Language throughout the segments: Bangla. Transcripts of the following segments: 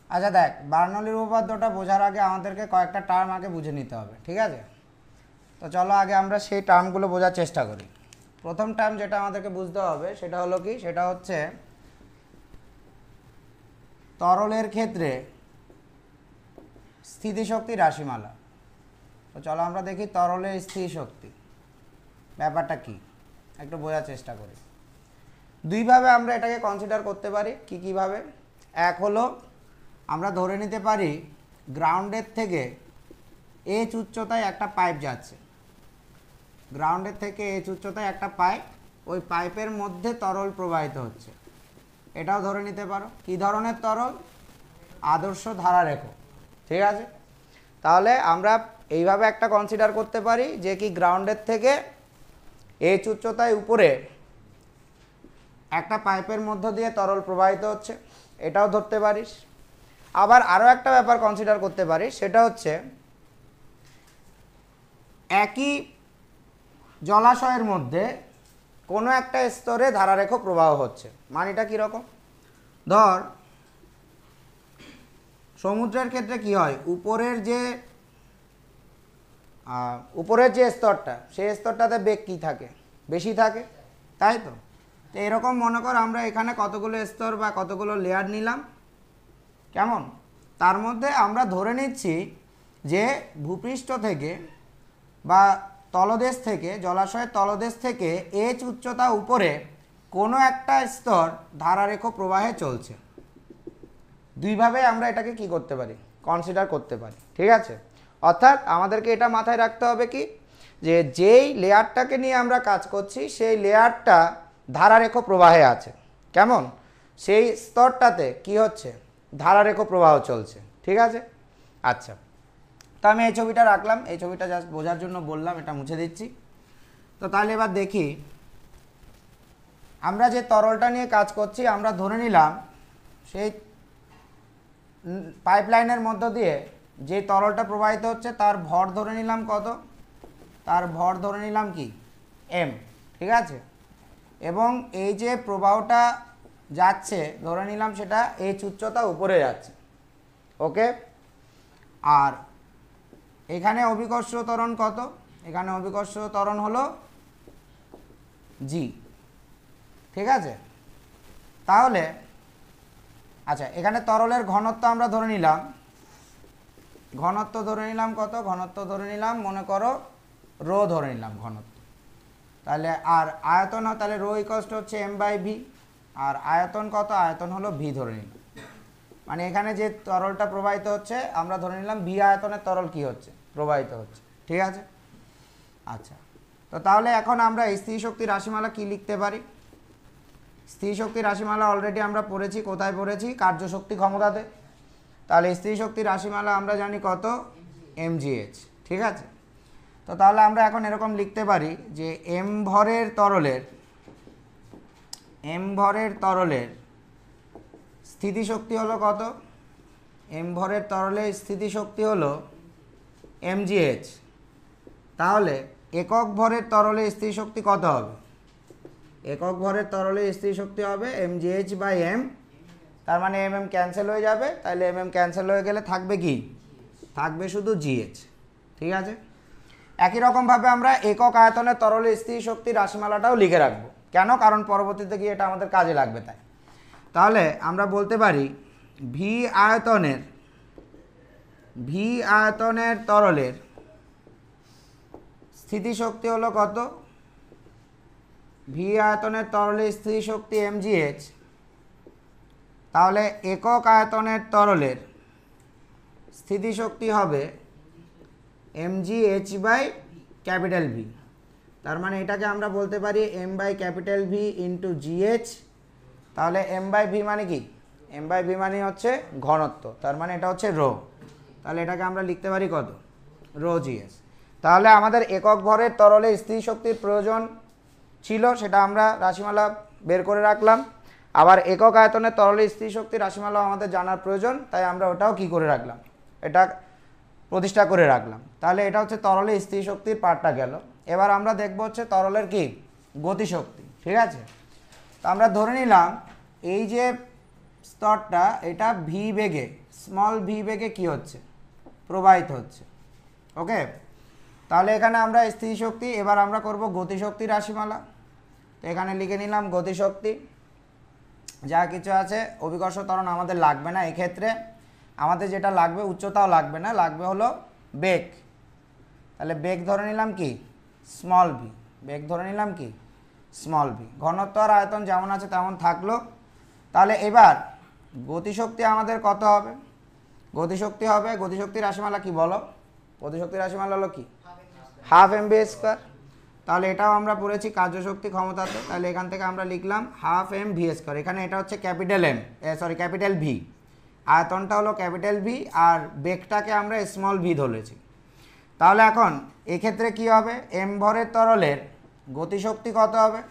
আচ্ছা দেখ, বার্নৌলির উপপাদ্যটা বোঝার আগে আমাদেরকে কয়েকটা টার্ম আগে বুঝে নিতে হবে, ঠিক আছে? তো চলো আগে আমরা সেই টার্মগুলো বোঝার চেষ্টা করি। প্রথম টার্ম যেটা আমাদেরকে বুঝতে হবে সেটা হলো কি, সেটা হচ্ছে তরলের ক্ষেত্রে স্থিতিশক্তি রাশিমালা। তো চলো আমরা দেখি তরলের স্থিতিশক্তি ব্যাপারটা কি, একটু বোঝার চেষ্টা করি। দুইভাবে আমরা এটাকে কনসিডার করতে পারি। কিভাবে? এক হলো আমরা ধরে নিতে পারি গ্রাউন্ডের থেকে এইচ উচ্চতায় একটা পাইপ যাচ্ছে, গ্রাউন্ডের থেকে এইচ উচ্চতায় একটা পাইপ, ওই পাইপের মধ্যে তরল প্রবাহিত হচ্ছে, এটাও ধরে নিতে পারো। কি ধরনের তরল? আদর্শ ধারারেখ, ঠিক আছে? তাহলে আমরা এইভাবে একটা কনসিডার করতে পারি যে কি গ্রাউন্ডের থেকে এইচ উচ্চতায় উপরে একটা পাইপের মধ্য দিয়ে তরল প্রবাহিত হচ্ছে, এটাও ধরতে পারিস। আবার আরও একটা ব্যাপার কনসিডার করতে পারিস, সেটা হচ্ছে একই জলাশয়ের মধ্যে কোনো একটা স্তরে ধারারেখ প্রবাহ হচ্ছে। মানেটা কীরকম? ধর সমুদ্রের ক্ষেত্রে কি হয়, উপরের যে স্তরটা, সেই স্তরটাতে বেগ কী থাকে? বেশি থাকে, তাই তো? তো এরকম মনে কর আমরা এখানে কতগুলো স্তর বা কতগুলো লেয়ার নিলাম, কেমন? তার মধ্যে আমরা ধরে নিচ্ছি যে ভূপৃষ্ঠ থেকে বা তলদেশ থেকে, জলাশয়ের তলদেশ থেকে এইচ উচ্চতা উপরে কোনো একটা স্তর ধারারেখ প্রবাহে চলছে। দুইভাবে আমরা এটাকে কি করতে পারি? কনসিডার করতে পারি, ঠিক আছে? অর্থাৎ আমাদেরকে এটা মাথায় রাখতে হবে কি, যে যেই লেয়ারটাকে নিয়ে আমরা কাজ করছি সেই লেয়ারটা ধারারেখ প্রবাহে আছে, কেমন? সেই স্তরটাতে কি হচ্ছে? ধারারেখ প্রবাহ চলছে, ঠিক আছে? আচ্ছা, তো আমি এই ছবিটা রাখলাম, এই ছবিটা জাস্ট বোঝার জন্য বললাম, এটা মুছে দিচ্ছি। তো তাহলে এবার দেখি আমরা যে তরলটা নিয়ে কাজ করছি, আমরা ধরে নিলাম সেই পাইপলাইনের মধ্য দিয়ে যে তরলটা প্রবাহিত হচ্ছে তার ভর ধরে নিলাম কত? তার ভর ধরে নিলাম কি? এম, ঠিক আছে? এবং এই যে প্রবাহটা যাচ্ছে ধরে নিলাম সেটা এইচ উচ্চতা উপরে যাচ্ছে, ওকে? আর এখানে অভিকর্ষ ত্বরণ কত? এখানে অভিকর্ষ ত্বরণ হলো জি, ঠিক আছে? তাহলে আচ্ছা, এখানে তরলের ঘনত্ব আমরা ধরে নিলাম, ঘনত্ব ধরে নিলাম কত? ঘনত্ব ধরে নিলাম মনে করো রো ধরে নিলাম ঘনত্ব। তাহলে আর আয়তন, তাহলে রো ইকস্ট হচ্ছে এম বাই ভি, আর আয়তন কত? আয়তন হলো ভি ধরে নিলাম। মানে এখানে যে তরলটা প্রবাহিত হচ্ছে আমরা ধরে নিলাম ভি আয়তনের তরল কি হচ্ছে? প্রবাহিত হচ্ছে, ঠিক আছে? আচ্ছা, তো তাহলে এখন আমরা স্থিতিশক্তি রাশিমালা কি লিখতে পারি? স্থিতিশক্তি রাশিমালা অলরেডি আমরা পড়েছি, কোথায় পড়েছি? কার্যশক্তি ক্ষমতাতে। তাহলে স্থিতিশক্তি রাশিমালা আমরা জানি কত? mgh, ঠিক আছে? তো তাহলে আমরা এখন এরকম লিখতে পারি যে এম ভরের তরলের স্থিতিশক্তি হলো কত? এম ভরের তরলের স্থিতিশক্তি হলো mgh। তাহলে একক ভরের তরলের স্থিতিশক্তি কত হবে? একক ভরের তরলের স্থিতিশক্তি হবে mgh বাই m। তার মানে mm ক্যান্সেল হয়ে যাবে, তাহলে mm ক্যান্সেল হয়ে গেলে থাকবে কি? থাকবে শুধু gh, ঠিক আছে? একই রকমভাবে আমরা একক আয়তনের তরলের স্থিতিশক্তি রাশিমালাটাও লিখে রাখবো। কেন? কারণ পরবর্তীতে গিয়ে এটা আমাদের কাজে লাগবে, তাই। তাহলে আমরা বলতে পারি ভি আয়তনের তরলের স্থিতিশক্তি হলো কত? ভি আয়তনের তরলের স্থিতিশক্তি mgh। তাহলে একক আয়তনের তরলের স্থিতিশক্তি হবে mgh বাই ক্যাপিটাল ভি। তার মানে এটাকে আমরা বলতে পারি m by capital V into gh। তাহলে m বাই ভি মানে কি? m বাই ভি মানে হচ্ছে ঘনত্ব, তার মানে এটা হচ্ছে রো। তাহলে এটাকে আমরা লিখতে পারি কত? Rho gh। তাহলে আমাদের একক ভরের তরলে স্থিতিশক্তির প্রয়োজন ছিল, সেটা আমরা রাশিমালা বের করে রাখলাম। আবার একক আয়তনের তরলে স্থিতিশক্তির রাশিমালাও আমাদের জানার প্রয়োজন, তাই আমরা ওটাও কি করে রাখলাম? এটা প্রতিষ্ঠা করে রাখলাম। তাহলে এটা হচ্ছে তরলে স্থিতিশক্তির পার্টটা গেল। এবার আমরা দেখব হচ্ছে তরলের কি? গতিশক্তি, ঠিক আছে? তো আমরা ধরে নিলাম এই যে স্তরটা, এটা ভি বেগে স্মল ভি বেগে কি হচ্ছে, প্রবাহিত হচ্ছে। ওকে, তাহলে এখানে আমরা স্থির শক্তি, এবার আমরা করব গতিশক্তি রাশিমালা। তো এখানে লিখে নিলাম গতিশক্তি, যা কিছু আছে। অভিকর্ষ ত্বরণ আমাদের লাগবে না এক্ষেত্রে, আমাদের যেটা লাগবে উচ্চতাও লাগবে না, লাগবে হলো বেগ। তাহলে বেগ ধরে নিলাম কি, স্মল ভি। বেগ ধরে নিলাম কি, স্মল ভি। ঘনত্ব আর আয়তন যেমন আছে তেমন থাকলো। তাহলে এবার গতিশক্তি আমাদের কত হবে, গতিশক্তি হবে, গতিশক্তি রাশিমালা কি বলো, গতিশক্তি রাশিমালা হলো কি, হাফ এম ভি স্কোয়ার। তাহলে এটাও আমরা পড়েছি কার্যশক্তি ক্ষমতাতে। তাহলে এখান থেকে আমরা লিখলাম হাফ এম ভি স্কোয়ার। এখানে এটা হচ্ছে capital M, sorry capital V, আয়তনটা হলো ক্যাপিটাল ভি, আর বেগটাকে আমরা স্মল ভি ধরেছি। তাহলে এখন এক্ষেত্রে কি হবে, এম ভরের তরলের গতিশক্তি কত হবে,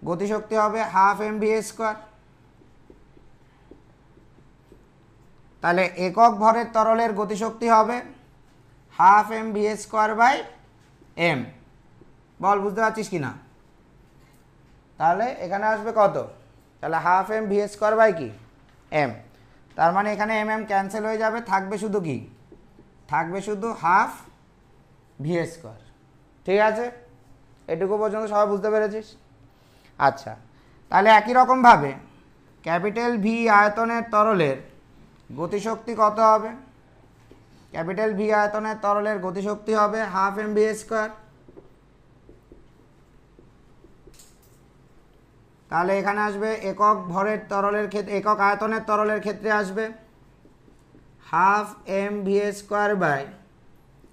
গতিশক্তি হবে হাফ এম ভি স্কোয়ার। তাহলে একক ভরের তরলের গতিশক্তি হবে half M V square by M. বল বুঝতে পারছিস কি না? তাহলে এখানে আসবে কত, তাহলে half M V square by কি এম। তার মানে এখানে এম এম ক্যান্সেল হয়ে যাবে, থাকবে শুধু কি, থাকবে শুধু হাফ ভি স্কোয়ার। ঠিক আছে, এটুকু পর্যন্ত সবাই বুঝতে পেরেছিস? আচ্ছা, তাহলে একই রকমভাবে ক্যাপিটাল ভি আয়তনের তরলের গতিশক্তি কত হবে, ক্যাপিটাল ভি আয়তনের তরলের গতিশক্তি হবে হাফ এম ভি স্কোয়ার। তাহলে এখানে আসবে একক ভরের তরলের ক্ষেত্রে, একক আয়তনের তরলের ক্ষেত্রে আসবে half M V square by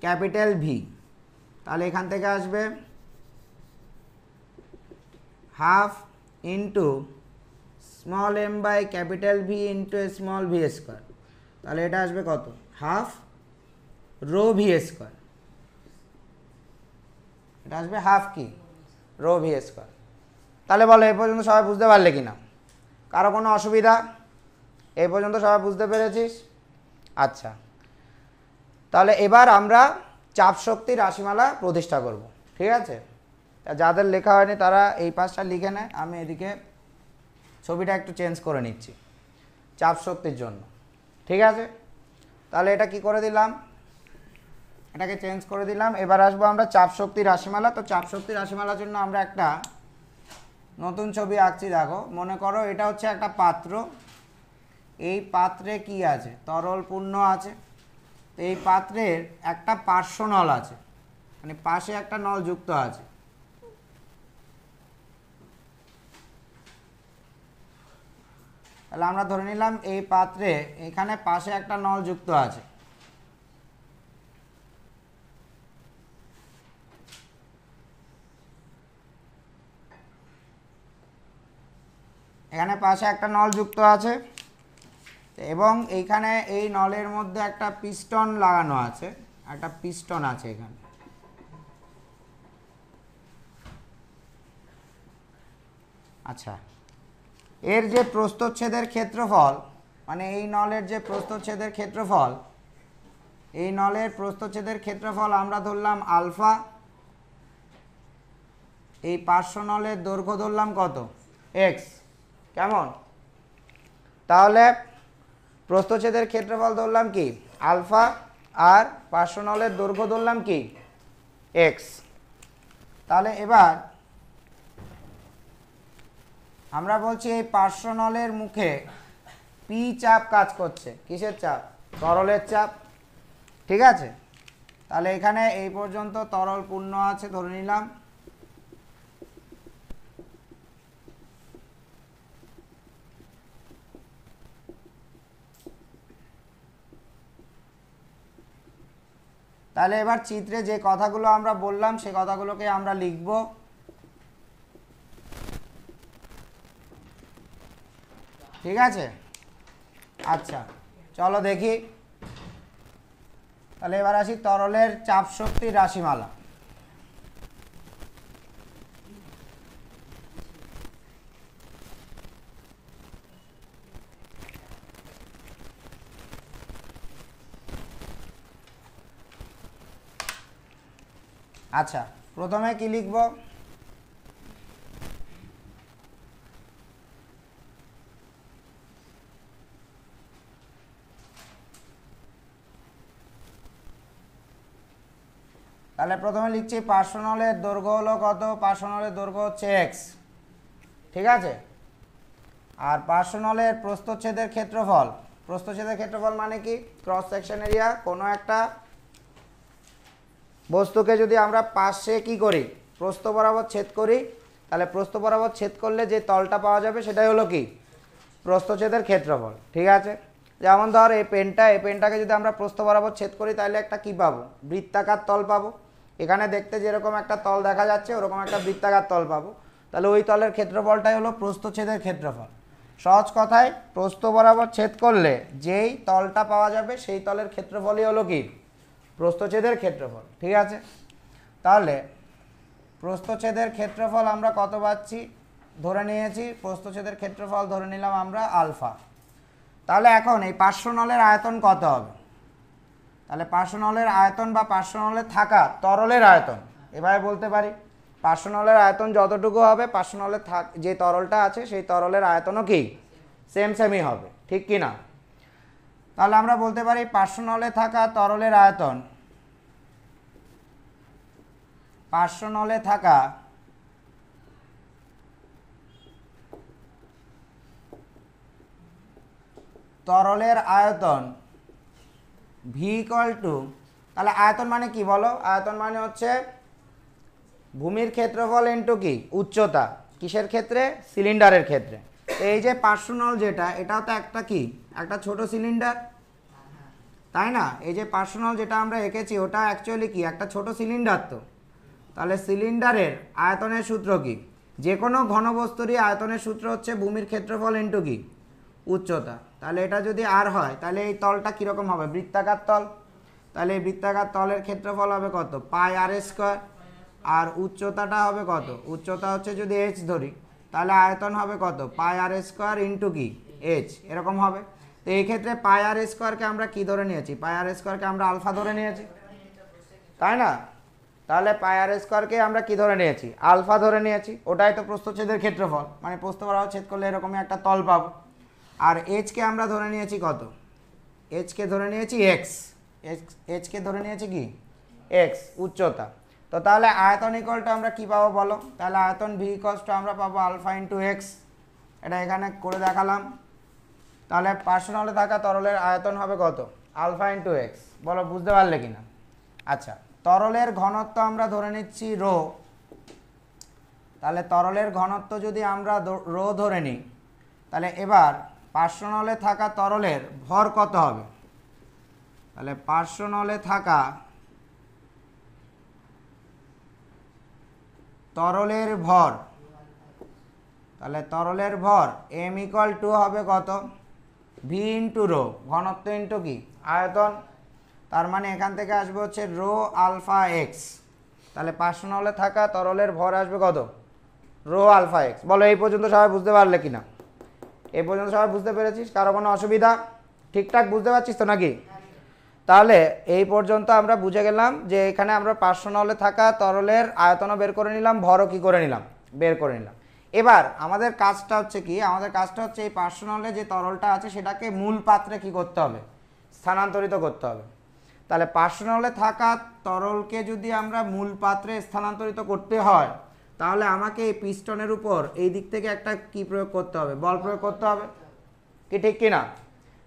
capital V. তাহলে এখান থেকে আসবে half into small M by capital V into small V square. তাহলে এটা আসবে কত, হাফ রো ভি স্কোয়ার। এটা আসবে হাফ কি, রো ভি স্কোয়ার। তাহলে বলো এই পর্যন্ত সবাই বুঝতে পারলে কি না, কারো কোনো অসুবিধা? এই পর্যন্ত সবাই বুঝতে পেরেছিস? আচ্ছা, তাহলে এবার আমরা চাপ শক্তি রাশিমালা প্রতিষ্ঠা করব। ঠিক আছে, যাদের লেখা হয়নি তারা এই পাশটা লিখে নেয়, আমি এদিকে ছবিটা একটু চেঞ্জ করে নিচ্ছি চাপ শক্তির জন্য। ঠিক আছে, তাহলে এটা কি করে দিলাম, এটাকে চেঞ্জ করে দিলাম। এবার আসবো আমরা চাপ শক্তি রাশিমালা। তো চাপ শক্তি রাশিমালার জন্য আমরা একটা নতুন ছবি আঁকছি। দেখো, মনে করো এটা হচ্ছে একটা পাত্র, এই পাত্রে কি আছে, তরল পূর্ণ আছে। তো এই পাত্রের একটা পার্শ্ব নল আছে, মানে পাশে একটা নল যুক্ত আছে। তাহলে আমরা ধরে নিলাম এই পাত্রে এখানে পাশে একটা নল যুক্ত আছে। এখানে পাশে একটা নল যুক্ত আছে এবং এইখানে এই নলের মধ্যে একটা পিস্টন লাগানো আছে, একটা পিস্টন আছে এখানে। আচ্ছা, এর যে প্রস্থচ্ছেদের ক্ষেত্রফল, মানে এই নলের যে প্রস্থচ্ছেদের ক্ষেত্রফল, এই নলের প্রস্থচ্ছেদের ক্ষেত্রফল আমরা ধরলাম আলফা। এই পার্শ্ব নলের দৈর্ঘ্য ধরলাম কত, এক্স। কেমন? তাহলে প্রস্থচ্ছেদের ক্ষেত্রফল ধরলাম কি আলফা, আর পার্শ্ব নলের দৈর্ঘ্য ধরলাম কি এক্স। তাহলে এবার আমরা বলছি এই পার্শ্ব নলের মুখে পি চাপ কাজ করছে। কিসের চাপ? তরলের চাপ। ঠিক আছে, তাহলে এখানে এই পর্যন্ত তরল পূর্ণ আছে ধরে নিলাম। তাহলে এবার চিত্রে যে কথাগুলো আমরা বললাম সে কথাগুলোকে আমরা লিখব। ঠিক আছে, আচ্ছা চলো দেখি। তাহলে এবার আসি তরলের চাপ শক্তির রাশিমালা। আচ্ছা, প্রথমে কি লিখব? তাহলে প্রথমে লিখছি পার্শ্বনলের দৈর্ঘ্য হলো কত, পার্শ্বনলের দৈর্ঘ্য হচ্ছে এক্স, ঠিক আছে। আর পার্শ্বনলের প্রস্থচ্ছেদের ক্ষেত্রফল, প্রস্থচ্ছেদের ক্ষেত্রফল মানে কি, ক্রস সেকশন এরিয়া। কোনো একটা বস্তুকে যদি আমরা পাশে কি করি, প্রস্থ বরাবর ছেদ করি, তাহলে প্রস্থ বরাবর ছেদ করলে যে তলটা পাওয়া যাবে সেটাই হলো কি, প্রস্থচ্ছেদের ক্ষেত্রফল, ঠিক আছে। যেমন ধর এই পেনটাকে যদি আমরা প্রস্থ বরাবর ছেদ করি তাহলে একটা কি পাবো, বৃত্তাকার তল পাবো। এখানে দেখতে যেরকম একটা তল দেখা যাচ্ছে ওরকম একটা বৃত্তাকার তল পাবো। তাহলে ওই তলের ক্ষেত্রফলটাই হলো প্রস্থচ্ছেদের ক্ষেত্রফল। সহজ কথায় প্রস্থ বরাবর ছেদ করলে যেই তলটা পাওয়া যাবে সেই তলের ক্ষেত্রফলই হলো কি, প্রস্থচ্ছেদের ক্ষেত্রফল, ঠিক আছে। তাহলে প্রস্থচ্ছেদের ক্ষেত্রফল আমরা কত পাচ্ছি, ধরে নিয়েছি প্রস্থচ্ছেদের ক্ষেত্রফল ধরে নিলাম আমরা আলফা। তাহলে এখন এই পার্শ্বনলের আয়তন কত হবে, তাহলে পার্শ্বনলের আয়তন বা পার্শ্বনলে থাকা তরলের আয়তন, এভাবে বলতে পারি পার্শ্বনলের আয়তন যতটুকু হবে পার্শ্বনলে যে তরলটা আছে সেই তরলের আয়তনও কি সেমই হবে, ঠিক কি না। তাহলে আমরা বলতে পারি পার্শ্বনলে থাকা তরলের আয়তন, পার্শ্বনলে থাকা তরলের আয়তন ভি ইকুয়াল টু, তাহলে আয়তন মানে কি বলো, আয়তন মানে হচ্ছে ভূমির ক্ষেত্রফল ইন্টু কি উচ্চতা, কিসের ক্ষেত্রে, সিলিন্ডারের ক্ষেত্রে। এই যে পার্শ্বনল যেটা, এটাও তো একটা কি, একটা ছোট সিলিন্ডার, তাই না। এই যে পার্শ্বনল যেটা আমরা এঁকেছি ওটা অ্যাকচুয়ালি কি, একটা ছোট সিলিন্ডার। তো তাহলে সিলিন্ডারের আয়তনের সূত্র কি, যে কোনো ঘনবস্তুরই আয়তনের সূত্র হচ্ছে ভূমির ক্ষেত্রফল ইন্টু কি উচ্চতা। তাহলে এটা যদি আর হয় তাহলে এই তলটা কীরকম হবে, বৃত্তাকার তল। তাহলে এই বৃত্তাকার তলের ক্ষেত্রফল হবে কত, পাই আর স্কোয়ার। আর উচ্চতাটা হবে কত, উচ্চতা হচ্ছে যদি এইচ ধরি তাহলে আয়তন হবে কত, পাই আর স্কোয়ার ইন্টু কি এইচ, এরকম হবে। তো এই ক্ষেত্রে পাই আর স্কোয়ারকে আমরা কি ধরে নিয়েছি, পাই আর স্কোয়ারকে আমরা আলফা ধরে নিয়েছি, তাই না। তাহলে পাই আর স্কোয়ারকে আমরা কি ধরে নিয়েছি, আলফা ধরে নিয়েছি। ওটাই তো প্রস্থচ্ছেদের ক্ষেত্রফল, মানে প্রস্থ বরাবর ছেদ করলে এরকমই একটা তল পাবো। আর এইচকে আমরা ধরে নিয়েছি কত, এইচকে ধরে নিয়েছি এক্স, এইচকে ধরে নিয়েছি কি এক্স, উচ্চতা। তো তাহলে আয়তন ইকুয়ালটা আমরা কি পাবো বলো, তাহলে আয়তন ভি ইকুয়ালটা আমরা পাবো আলফা ইন্টু এক্স, এটা এখানে করে দেখালাম। তাহলে পার্শ্বনলে থাকা তরলের আয়তন হবে কত, আলফা ইন্টু এক্স, বলো বুঝতে পারলে কিনা। আচ্ছা, তরলের ঘনত্ব আমরা ধরে নিচ্ছি রো। তাহলে তরলের ঘনত্ব যদি আমরা রো ধরে নিই, তাহলে এবার পার্শ্বনলে থাকা তরলের ভর কত হবে, তাহলে পার্শ্বনলে থাকা তরলের ভর, তাহলে তরলের ভর এম ইকুয়াল টু হবে কত, ভি ইন্টু রো, ঘনত্ব ইন্টু কি আয়তন। তার মানে এখান থেকে আসবে হচ্ছে রো আলফা এক্স। তাহলে পার্শ্বনলে থাকা তরলের ভর আসবে কত, রো আলফা এক্স। বলো এই পর্যন্ত সবাই বুঝতে পারলে কিনা, এই পর্যন্ত সবাই বুঝতে পেরেছিস, কারো কোনো অসুবিধা, ঠিকঠাক বুঝতে পারছিস তো নাকি। তাহলে এই পর্যন্ত আমরা বুঝে গেলাম যে এখানে আমরা পার্শ্বনলে থাকা তরলের আয়তনও বের করে নিলাম, ভরও কি করে নিলাম, বের করে নিলাম। এবার আমাদের কাজটা হচ্ছে কি, আমাদের কাজটা হচ্ছে এই পার্শ্বনলে যে তরলটা আছে সেটাকে মূল পাত্রে কি করতে হবে, স্থানান্তরিত করতে হবে। তাহলে পার্শ্বনলে থাকা তরলকে যদি আমরা মূল পাত্রে স্থানান্তরিত করতে হয় তাহলে আমাকে এই পিস্টনের উপর এই দিক থেকে একটা কি প্রয়োগ করতে হবে, বল প্রয়োগ করতে হবে, কি ঠিক কিনা।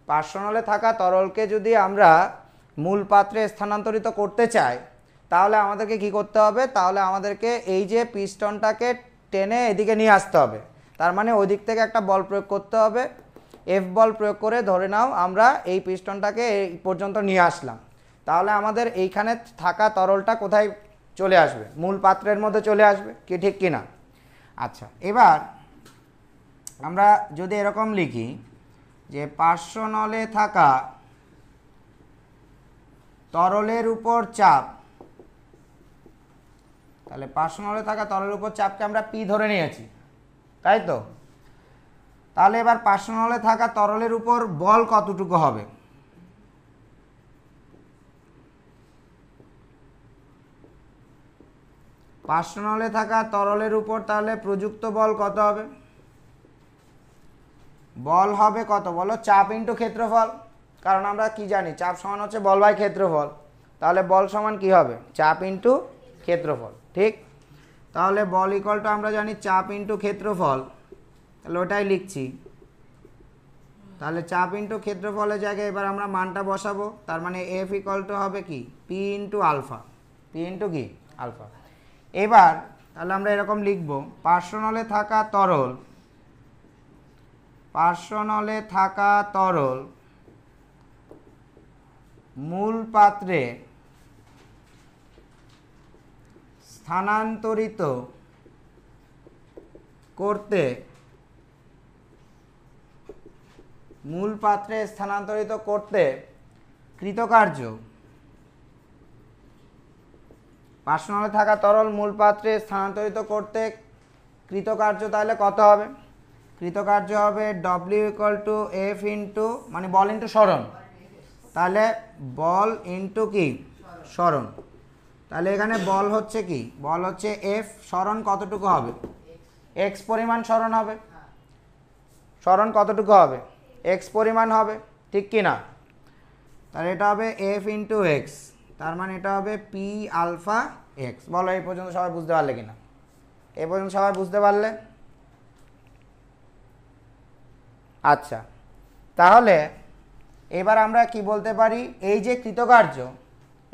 পার্শ্বনলে থাকা তরলকে যদি আমরা মূল পাত্রে স্থানান্তরিত করতে চাই তাহলে আমাদেরকে কি করতে হবে, তাহলে আমাদেরকে এই যে পিস্টনটাকে টেনে এদিকে নিয়ে আসতে হবে। তার মানে ওই দিক থেকে একটা বল প্রয়োগ করতে হবে, এফ বল প্রয়োগ করে ধরে নাও আমরা এই পিস্টনটাকে এই পর্যন্ত নিয়ে আসলাম। তাহলে আমাদের এইখানে থাকা তরলটা কোথায় চলে আসবে, মূল পাত্রের মধ্যে চলে আসবে, কি ঠিক কিনা। আচ্ছা, এবার আমরা যদি এরকম লিখি যে পার্শ্বনলে থাকা তরলের উপর চাপ, তাহলে পার্শ্বনলে থাকা তরলের উপর চাপকে আমরা পি ধরে নিয়েছি, তাই তো। তাহলে এবার পার্শ্বনলে থাকা তরলের উপর বল কতটুকু হবে, পার্শ্বনলে থাকা তরলের উপর তাহলে প্রযুক্ত বল কত হবে, বল হবে কত বলো, চাপ ইন্টু ক্ষেত্রফল। কারণ আমরা কি জানি, চাপ সমান হচ্ছে বল বাই ক্ষেত্রফল। তাহলে বল সমান কি হবে, চাপ ইনটু ক্ষেত্রফল। ঠিক, তাহলে বল ইকুয়াল টু আমরা জানি চাপ ইনটু ক্ষেত্রফল, তাহলে ওটাই লিখছি। তাহলে চাপ ইনটু ক্ষেত্রফলের জায়গায় এবার আমরা মানটা বসাবো, তার মানে এফ ইকুয়াল টু হবে কি P into alpha, P into কি আলফা। এবার তাহলে আমরা এরকম লিখব, পার্শ্বনলে থাকা তরল, পার্শ্বনলে থাকা তরল মূল পাত্রে স্থানান্তরিত করতে, মূল পাত্রে স্থানান্তরিত করতে কৃতকার্য, পার্শ্বনলে থাকা তরল মূল পাত্রে স্থানান্তরিত করতে কৃতকার্য তাহলে কত হবে, কৃতকার্য হবে W equal to F into মানে বল ইন্টু সরণ, তাহলে বল ইন্টু কি সরণ। তাহলে এখানে বল হচ্ছে কি, বল হচ্ছে এফ, সরণ কতটুকু হবে, এক্স পরিমাণ সরণ হবে, সরণ কতটুকু হবে এক্স পরিমাণ হবে, ঠিক কি না। তাহলে এটা হবে এফ ইন্টু এক্স, তার মানে এটা হবে পি আলফা এক্স। বলো এই পর্যন্ত সবাই বুঝতে পারলে কিনা, এই পর্যন্ত সবাই বুঝতে পারলে? আচ্ছা, তাহলে এবার আমরা কি বলতে পারি, এই যে কৃতকার্য,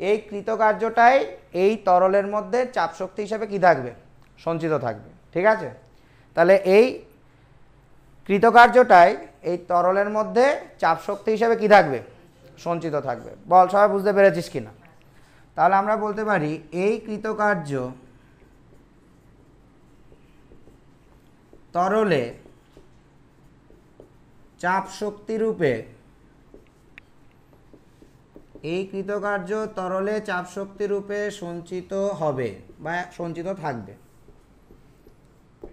এই কৃতকার্যটাই এই তরলের মধ্যে চাপ শক্তি হিসেবে কি থাকবে, সঞ্চিত থাকবে। ঠিক আছে, তাহলে এই কৃতকার্যটাই এই তরলের মধ্যে চাপ শক্তি হিসেবে কি থাকবে, সঞ্চিত থাকবে। বল সবাই বুঝতে পেরেছিস কিনা? তাহলে আমরা বলতে পারি এই কৃতকার্য তরলে চাপ শক্তি রূপে, এই কৃতকার্য তরলে চাপ শক্তি রূপে সঞ্চিত হবে বা সঞ্চিত থাকবে।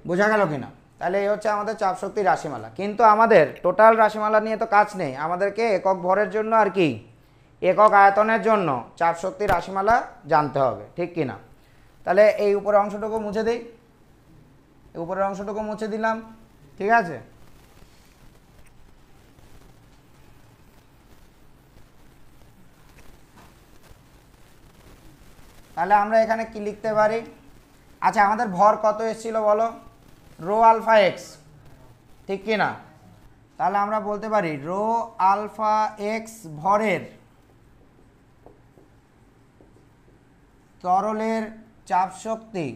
বোঝা গেল কিনা? তাহলে এই হচ্ছে আমাদের চাপ শক্তির রাশিমালা। কিন্তু আমাদের টোটাল রাশিমালা নিয়ে তো কাজ নেই, আমাদেরকে একক ভরের জন্য আর কি একক আয়তনের জন্য চাপ শক্তির রাশিমালা জানতে হবে, ঠিক কি না। তাহলে এই উপরের অংশটুকু মুছে দিই, এই উপরের অংশটুকু মুছে দিলাম। ঠিক আছে, তাহলে আমরা এখানে কি লিখতে পারি, আচ্ছা আমাদের ভর কত এসেছিল বলো, রো আলফা এক্স, ঠিক কি না। তাহলে আমরা বলতে পারি রো আলফা এক্স ভরের তরলের চাপ শক্তি,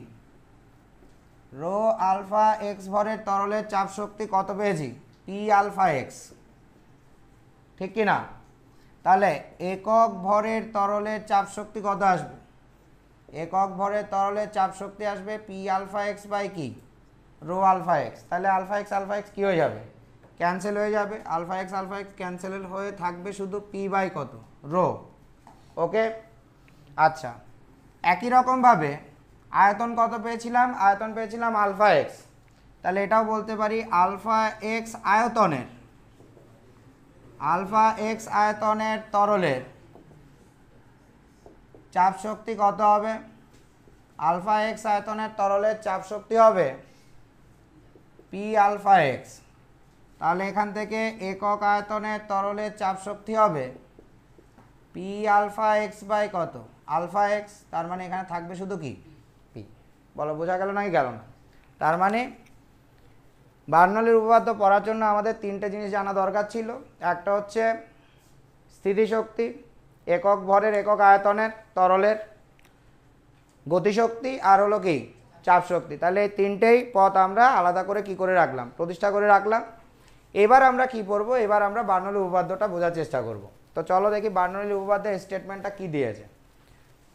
রো আলফা এক্স ভরের তরলের চাপ শক্তি কত পেয়েছি, পি আলফা এক্স, ঠিক কি না। তাহলে একক ভরের তরলের চাপ শক্তি কত আসবে, একক ভরের তরলের চাপ শক্তি আসবে পি আলফা এক্স বাই কি রো আলফা এক্স। তাহলে আলফা এক্স কী হয়ে যাবে, ক্যান্সেল হয়ে যাবে, আলফা এক্স ক্যান্সেল হয়ে থাকবে শুধু পি বাই কত রো। ওকে, আচ্ছা একই রকমভাবে আয়তন কত পেয়েছিলাম, আয়তন পেয়েছিলাম আলফা এক্স, তাহলে এটাও বলতে পারি আলফা এক্স আয়তনের, আলফা এক্স আয়তনের তরলের চাপ শক্তি কত হবে, আলফা এক্স আয়তনের তরলের চাপ শক্তি হবে পি আলফা এক্স। তাহলে এখান থেকে একক আয়তনের তরলের চাপ শক্তি হবে পি আলফা এক্স বাই কত আলফা এক্স, তার মানে এখানে থাকবে শুধু কি পি। বলো বোঝা গেল নাকি গেল না? তার মানে বার্নৌলির উপপাদ্য পড়ার জন্য আমাদের তিনটে জিনিস জানা দরকার ছিল, একটা হচ্ছে স্থিতিশক্তি, একক ভরের একক আয়তনের তরলের গতিশক্তি, আর হলো কি চাপ শক্তি। তাহলে এই তিনটেই পথ আমরা আলাদা করে কি করে রাখলাম, প্রতিষ্ঠা করে রাখলাম। এবার আমরা কি করব, এবার আমরা বার্নৌলির উপপাদ্যটা বোঝার চেষ্টা করব। তো চলো দেখি বার্নৌলির উপপাদ্যের স্টেটমেন্টটা কি দিয়েছে।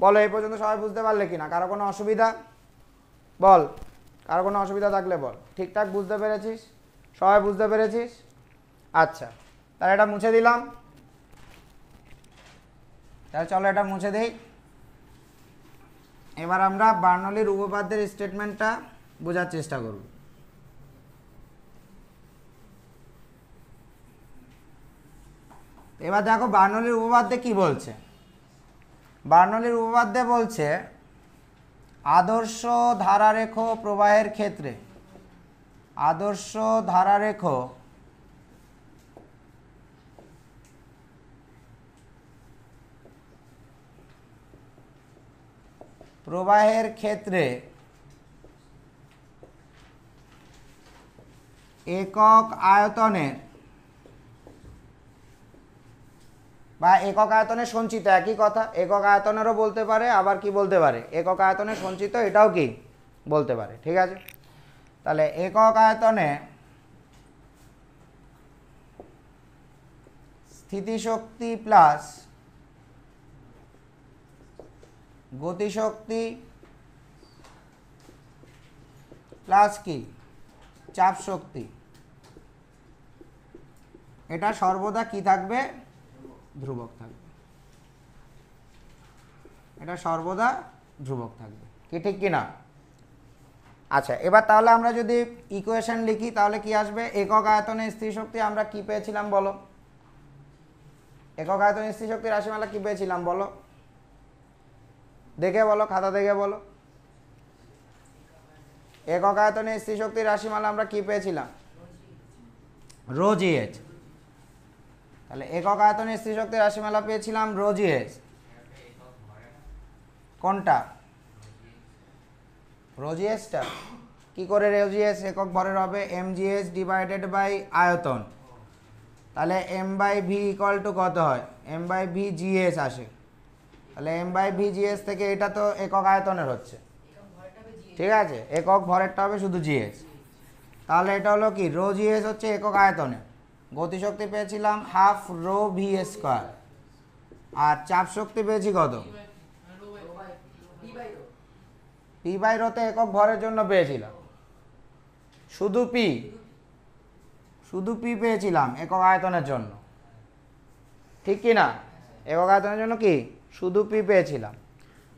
বলো এই পর্যন্ত সবাই বুঝতে পারলে কিনা, কারো কোনো অসুবিধা বল, কারো কোনো অসুবিধা থাকলে বল। ঠিকঠাক বুঝতে পেরেছিস, সবাই বুঝতে পেরেছিস? আচ্ছা তাহলে এটা মুছে দিলাম, তাহলে চলো এটা মুছে দেই। এবার আমরা বার্নৌলির উপপাদ্যের স্টেটমেন্টটা বোঝার চেষ্টা করব। এবার দেখো বার্নৌলির উপপাদ্যে কি বলছে। বার্নৌলির উপপাদ্যে বলছে আদর্শ ধারারেখ প্রবাহের ক্ষেত্রে, আদর্শ ধারারেখ প্রবাহের ক্ষেত্রে একক আয়তনের বা একক আয়তনে সঞ্চিত, একই কথা, একক আয়তনেরও বলতে পারে, আবার কি বলতে পারে, একক আয়তনে সঞ্চিত, এটাও কি বলতে পারে। ঠিক আছে, তাহলে একক আয়তনে স্থিতিশক্তি প্লাস গতিশক্তি প্লাস কি চাপ শক্তি, এটা সর্বদা কি থাকবে, ধ্রুবক থাকবে, এটা সর্বদা ধ্রুবক থাকবে, কি ঠিক কি না? আচ্ছা, এবার তাহলে আমরা যদি ইকুয়েশন লিখি তাহলে কি আসবে, একক আয়তনে স্থির শক্তি আমরা কি পেয়েছিলাম বলো, একক আয়তনে স্থির শক্তির রাশিমালা কি পেয়েছিলাম বলো, দেখে বলো, খাতা দেখে বলো, একক আয়তনে স্থির শক্তির রাশিমালা আমরা কি পেয়েছিলাম, রো জিএইচ। তাহলে একক আয়তনে স্থির শক্তির রাশিমালা পেয়েছিলাম রো জিএইচ, কোনটা, রো জিএইচটা, কি করে রো জিএইচ একক ভরের হবে, এম জিএইচ ডিভাইডেড বাই আয়তন, তাহলে M by V equal to কত হয়, এম বাই ভি জিএস আসে, তাহলে এম বাই ভি জিএস থেকে এটা তো একক আয়তনের হচ্ছে, ঠিক আছে, একক ভরেরটা হবে শুধু জিএস, তাহলে এটা হলো কি রো জিএস হচ্ছে একক আয়তনে, গতিশক্তি পেয়েছিলাম হাফ রো ভি স্কোয়ার, আর চাপ শক্তি পেয়েছি কত, পি বাই রোতে একক ভরের জন্য পেয়েছিলাম শুধু পি, শুধু পি পেয়েছিলাম একক আয়তনের জন্য, ঠিক কি না, একক আয়তনের জন্য কি শুধু পি পেয়েছিলাম,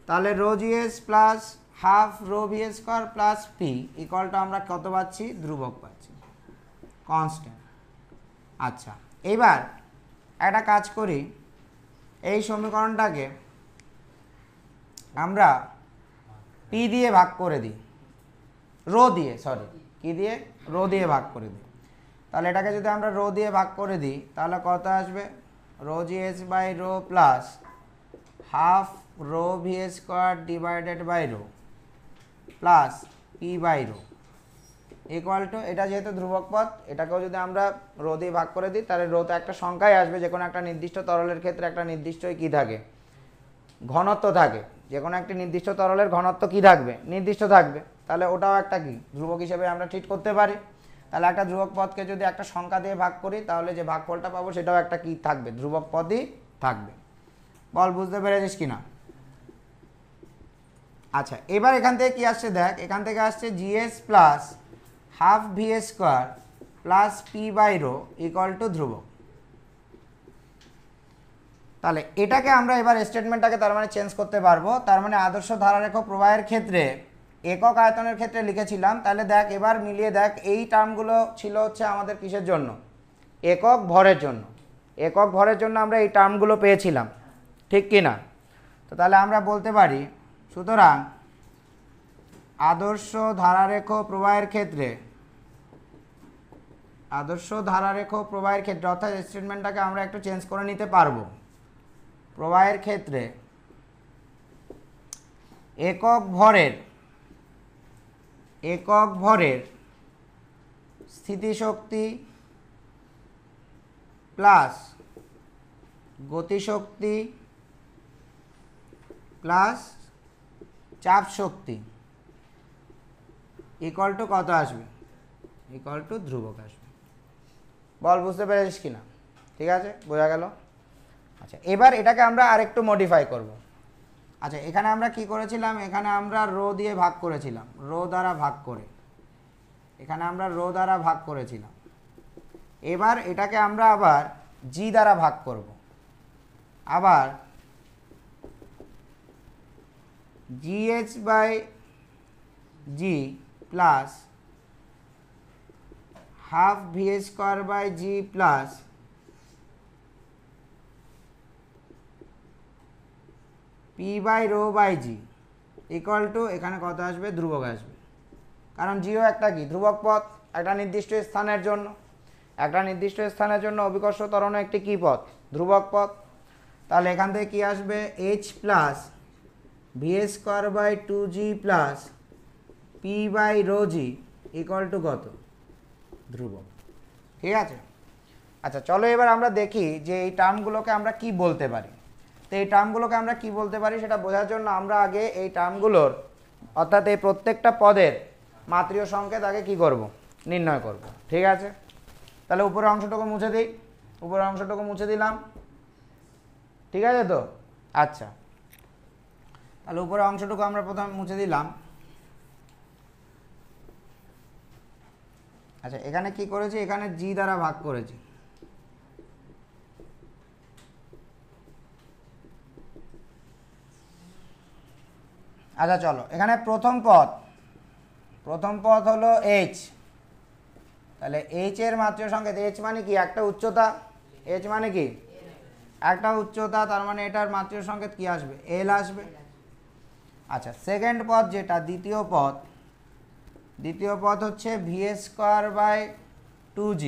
তাহলে rho GS plus half rho V square plus P ইকুয়ালটা আমরা কত পাচ্ছি, ধ্রুবক পাচ্ছি, কনস্ট্যান্ট। আচ্ছা, এইবার একটা কাজ করি, এই সমীকরণটাকে আমরা পি দিয়ে ভাগ করে দিই, রো দিয়ে, সরি কি দিয়ে, রো দিয়ে ভাগ করে দিই, তাহলে এটাকে যদি আমরা রো দিয়ে ভাগ করে দিই তাহলে কত আসবে, rho GS by rho plus half rho V square divided by rho plus P by rho equal to, এটা যেহেতু ধ্রুবক পদ, এটাকেও যদি আমরা রো দিয়ে ভাগ করে দিই তাহলে রোতে একটা সংখ্যাই আসবে, যে কোনো একটা নির্দিষ্ট তরলের ক্ষেত্রে একটা নির্দিষ্ট কি থাকে, ঘনত্ব থাকে, যে কোনো একটি নির্দিষ্ট তরলের ঘনত্ব কি থাকবে, নির্দিষ্ট থাকবে, তাহলে ওটাও একটা কি ধ্রুবক হিসেবে আমরা ট্রিট করতে পারি। তাহলে একটা ধ্রুবক পদকে যদি একটা সংখ্যা দিয়ে ভাগ করি তাহলে যে ভাগফলটা পাবো সেটাও একটা কি থাকবে, ধ্রুবক পদই থাকবে। বল বুঝতে পেরেছিস কিনা? আচ্ছা, এবার এখান থেকে কি আসছে দেখ, এখান থেকে আসছে GS plus half V square plus P by rho equal to ধ্রুবক। তাহলে এটাকে আমরা এবার স্টেটমেন্টটাকে তার মানে চেঞ্জ করতে পারবো, তার মানে আদর্শ ধারারেখ প্রবাহের ক্ষেত্রে একক আয়তনের ক্ষেত্রে লিখেছিলাম, তাহলে দেখ এবার মিলিয়ে দেখ, এই টার্মগুলো ছিল হচ্ছে আমাদের কিসের জন্য, একক ভরের জন্য, একক ভরের জন্য আমরা এই টার্মগুলো পেয়েছিলাম, ঠিক কি না? তো তাহলে আমরা বলতে পারি, সুতরাং আদর্শ ধারারেখ প্রবাহের ক্ষেত্রে, আদর্শ ধারারেখ প্রবাহের ক্ষেত্রে, অর্থাৎ স্টেটমেন্টটাকে আমরা একটু চেঞ্জ করে নিতে পারবো, প্রবাহের ক্ষেত্রে একক ভরের স্থিতিশক্তি প্লাস গতিশক্তি প্লাস চাপ শক্তি ইকুয়াল টু কত আসবে, ইকুয়াল টু ধ্রুবক আসবে। বল বুঝতে পেরেছিস কিনা? ঠিক আছে, বোঝা গেল। আচ্ছা, এবার এটাকে আমরা আরেকটু মডিফাই করব। আচ্ছা, এখানে আমরা কি করেছিলাম, এখানে আমরা রো দিয়ে ভাগ করেছিলাম, রো দ্বারা ভাগ করে, এখানে আমরা রো দ্বারা ভাগ করেছিলাম, এবার এটাকে আমরা আবার জি দ্বারা ভাগ করব, আবার GH by G plus half V square by G plus P by rho by G equal to, এখানে কত আসবে, ধ্রুবক আসবে, কারণ জিও একটা কি ধ্রুবক পথ, একটা নির্দিষ্ট স্থানের জন্য, একটা নির্দিষ্ট স্থানের জন্য অভিকর্ষ ত্বরণ একটি কি পথ, ধ্রুবক পথ। তাহলে এখান থেকে কি আসবে, H plus V square by 2g plus P by rho G equal to কত? ধ্রুবক। ঠিক আছে, আচ্ছা চলো এবার আমরা দেখি যে এই টার্মগুলোকে আমরা কি বলতে পারি। তো এই টার্মগুলোকে আমরা কি বলতে পারি সেটা বোঝার জন্য আমরা আগে এই টার্মগুলোর অর্থাৎ এই প্রত্যেকটা পদের মাত্রিয় সংকেত আগে কি করব? নির্ণয় করব। ঠিক আছে, তাহলে উপরের অংশটুকু মুছে দিই, উপরের অংশটুকু মুছে দিলাম। ঠিক আছে তো, আচ্ছা তাহলে উপরের অংশটুকু আমরা প্রথমে মুছে দিলাম। আচ্ছা এখানে কি করেছি? এখানে জি দ্বারা ভাগ করেছি। আচ্ছা চলো, এখানে প্রথম পদ হলো এইচ, তাহলে এইচ এর মাত্রিয় সংকেত, এইচ মানে কি? একটা উচ্চতা, এইচ মানে কি? একটা উচ্চতা, তার মানে এটার মাত্রিয় সংকেত কি আসবে? এল আসবে। আচ্ছা সেকেন্ড পদ যেটা দ্বিতীয় পদ হচ্ছে ভি স্কোয়ার বাই 2g।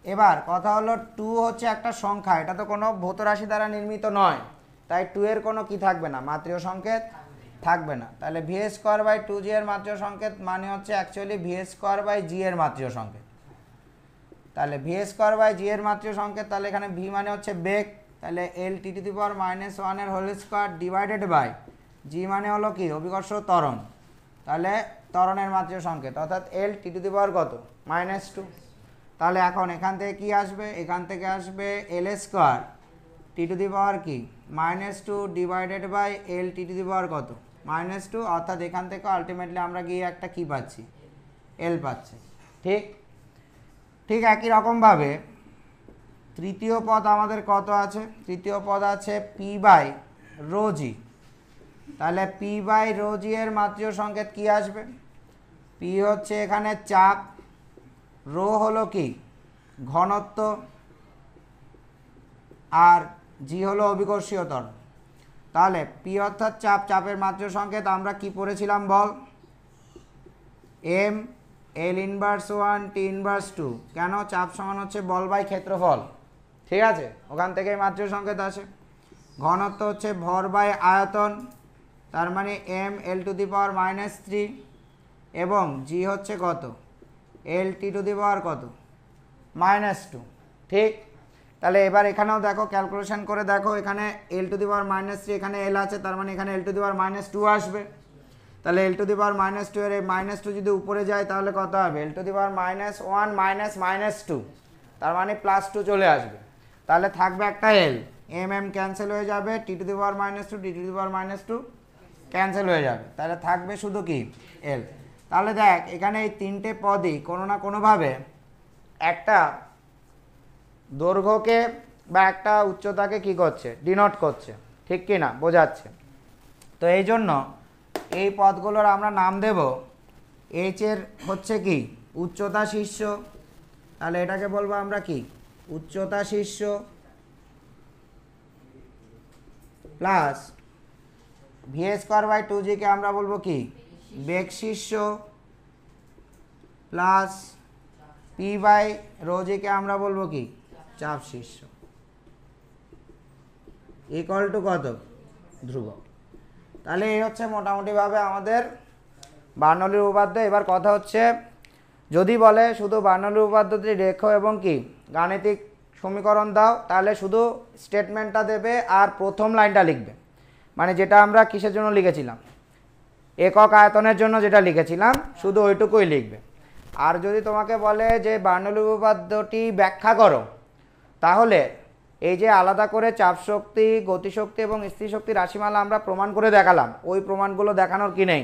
এবার কথা হলো 2 হচ্ছে একটা সংখ্যা, এটা তো কোনো ভৌত রাশি দ্বারা নির্মিত নয়, তাই 2 এর কোনো কি থাকবে না? মাত্রিয় সংকেত থাকবে না। তাহলে ভি স্কোয়ার বাই 2g এর মাত্রিয় সংকেত মানে হচ্ছে অ্যাকচুয়ালি ভি স্কোয়ার বাই জি এর মাত্রিয় সংকেত। তাহলে ভি স্কোয়ার বাই জি এর মাত্রিয় সংকেত, তাহলে এখানে ভি মানে হচ্ছে বেগ, তাহলে এল টি টু দি পাওয়ার -1 এর হোল স্কোয়ার ডিভাইডেড বাই জি মানে হলো কি? অভিকর্ষ ত্বরণ, তাহলে ত্বরণের মাত্রিয় সংকেত অর্থাৎ এল টি টু দি পাওয়ার কত? -2। তাহলে এখন এখান থেকে কি আসবে? এখান থেকে আসবে এল square T to the power কি? -2 divided by L T to the power কত? -2, অর্থাৎ এখান থেকে আলটিমেটলি আমরা গিয়ে একটা কি পাচ্ছি? এল পাচ্ছি। ঠিক ঠিক একই রকমভাবে তৃতীয় পদ আমাদের কত আছে? তৃতীয় পদ আছে পি বাই রো জি, তাহলে পি বাই রো জি এর মাত্রিয় সংকেত কি আসবে? পি হচ্ছে এখানে চাপ, রো হলো কি? ঘনত্ব, আর জি হলো অভিকর্ষীয় ত্বরণ। তাহলে পি অর্থাৎ চাপ, চাপের মাত্রিয় সংকেত আমরা কি পড়েছিলাম বল? M L inverse 1 T inverse 2। কেন? চাপ সমান হচ্ছে বল বাই ক্ষেত্রফল। ঠিক আছে, ওখান থেকেই মাত্রিয় সংকেত আসে। ঘনত্ব হচ্ছে ভর বাই আয়তন, তার মানে এম এল টু দি পাওয়ার -3, এবং জি হচ্ছে কত? এল টি টু দি পাওয়ার কত? -2। ঠিক, তাহলে এবার এখানেও দেখো, ক্যালকুলেশন করে দেখো, এখানে এল টু দি পাওয়ার -3, এখানে এল আছে, তার মানে এখানে এল টু দি পাওয়ার -2 আসবে। তাহলে এল টু দি পাওয়ার -2 এর এই -2 যদি উপরে যায় তাহলে কত হবে? এল টু দি পাওয়ার -1 -2, তার মানে +2 চলে আসবে। তাহলে থাকবে একটা এল, এম এম ক্যান্সেল হয়ে যাবে, T to the power -2 T to the power -2 cancel হয়ে যাবে, তাহলে থাকবে শুধু কি? এল। তাহলে দেখ এখানে এই তিনটে পদই কোনো না কোনোভাবে একটা দৈর্ঘ্যকে বা একটা উচ্চতাকে কি করছে? ডিনোট করছে। ঠিক কি না? বোঝাচ্ছে। তো এই জন্য এই পদগুলোর আমরা নাম দেব, এইচ এর হচ্ছে কি? উচ্চতা শীর্ষ, তাহলে এটাকে বলবো আমরা কি? উচ্চতা শীর্ষ, plus V square by 2g কে আমরা বলবো কি? বেগ শীর্ষ, plus P by rho G কে আমরা বলবো কি? চাপ শীর্ষ, ইকুয়াল টু কত? ধ্রুবক। তাহলে এই হচ্ছে মোটামুটিভাবে আমাদের বার্নৌলির উপপাদ্য। এবার কথা হচ্ছে, যদি বলে শুধু বার্নৌলির উপপাদ্যটি লেখো এবং কি গাণিতিক সমীকরণ দাও, তাহলে শুধু স্টেটমেন্টটা দেবে আর প্রথম লাইনটা লিখবে, মানে যেটা আমরা কিসের জন্য লিখেছিলাম? একক আয়তনের জন্য যেটা লিখেছিলাম, শুধু ওইটুকুই লিখবে। আর যদি তোমাকে বলে যে বার্নৌলির উপপাদ্যটি ব্যাখ্যা করো, তাহলে এই যে আলাদা করে চাপ শক্তি, গতিশক্তি এবং স্থির শক্তির রাশিমালা আমরা প্রমাণ করে দেখালাম, ওই প্রমাণগুলো দেখানোর কি নেই?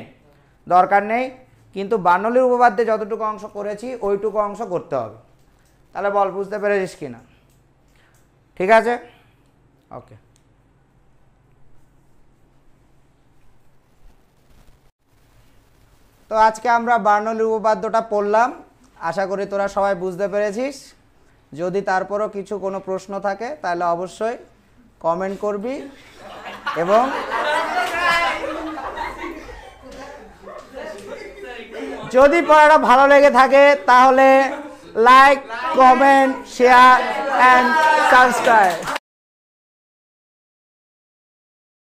দরকার নেই। কিন্তু বার্নৌলির উপপাদ্যে যতটুকু অংশ করেছি ওইটুকু অংশ করতে হবে। তাহলে বল, বুঝতে পেরেছিস কি না? ঠিক আছে, ওকে। তো আজকে আমরা বার্নৌলির উপপাদ্যটা পড়লাম, আশা করি তোরা সবাই বুঝতে পেরেছিস। যদি তারপরও কিছু কোনো প্রশ্ন থাকে তাহলে অবশ্যই কমেন্ট করবি, এবং যদি পড়াটা ভালো লেগে থাকে তাহলে like, comment, share and subscribe.